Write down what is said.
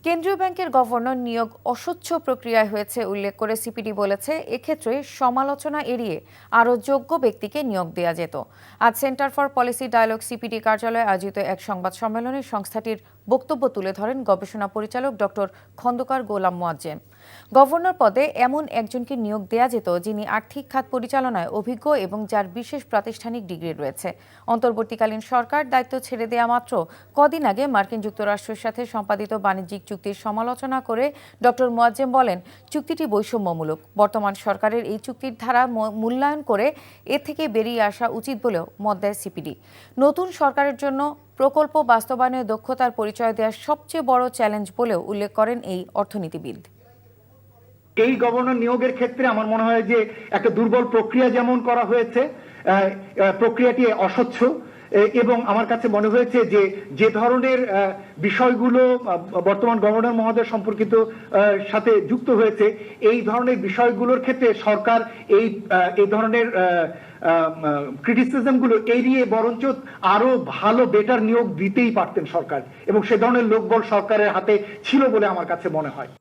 কেন্দ্রীয় ব্যাংকের গভর্নর নিয়োগ অস্বচ্ছ প্রক্রিয়ায় হয়েছে উল্লেখ করে সিপিডি বলেছে, এক্ষেত্রে সমালোচনা এড়িয়ে আরও যোগ্য ব্যক্তিকে নিয়োগ দেওয়া যেত। আজ Centre for Policy Dialogue CPD কার্যালয়ে আয়োজিত এক সংবাদ সম্মেলনে সংস্থাটির বক্তব্য তুলে ধরেন গবেষণা পরিচালক ডক্টর খন্দকার গোলাম মোয়াজ্জেম। গভর্নর পদে এমন একজনকে নিয়োগ দেওয়া যেত যিনি আর্থিক খাত পরিচালনায় অভিজ্ঞ এবং যার বিশেষ প্রাতিষ্ঠানিক ডিগ্রি রয়েছে। অন্তর্বর্তীকালীন সরকার দায়িত্ব ছেড়ে দেওয়া মাত্র কদিন আগে মার্কিন যুক্তরাষ্ট্রের সাথে সম্পাদিত বাণিজ্যিক চুক্তির সমালোচনা করে ডক্টর মোয়াজ্জেম বলেন, চুক্তিটি বৈষম্যমূলক। বর্তমান সরকারের এই চুক্তির ধারা মূল্যায়ন করে এ থেকে বেরিয়ে আসা উচিত বলেও মত দেয় সিপিডি। নতুন সরকারের জন্য প্রকল্প বাস্তবায়নের দক্ষতার পরিচয় দেওয়ার সবচেয়ে বড় চ্যালেঞ্জ বলেও উল্লেখ করেন এই অর্থনীতিবিদ। এই গভর্নর নিয়োগের ক্ষেত্রে আমার মনে হয় যে একটা দুর্বল প্রক্রিয়া যেমন করা হয়েছে, প্রক্রিয়াটি অস্বচ্ছ, এবং আমার কাছে মনে হয়েছে যে যে ধরনের বিষয়গুলো বর্তমান গভর্নর মহোদয় সম্পর্কিত সাথে যুক্ত হয়েছে, এই ধরনের বিষয়গুলোর ক্ষেত্রে সরকার এই ধরনের ক্রিটিসিজমগুলো এড়িয়ে বরঞ্চ আরো ভালো বেটার নিয়োগ দিতেই পারতেন সরকার, এবং সে ধরনের লোকবল সরকারের হাতে ছিল বলে আমার কাছে মনে হয়।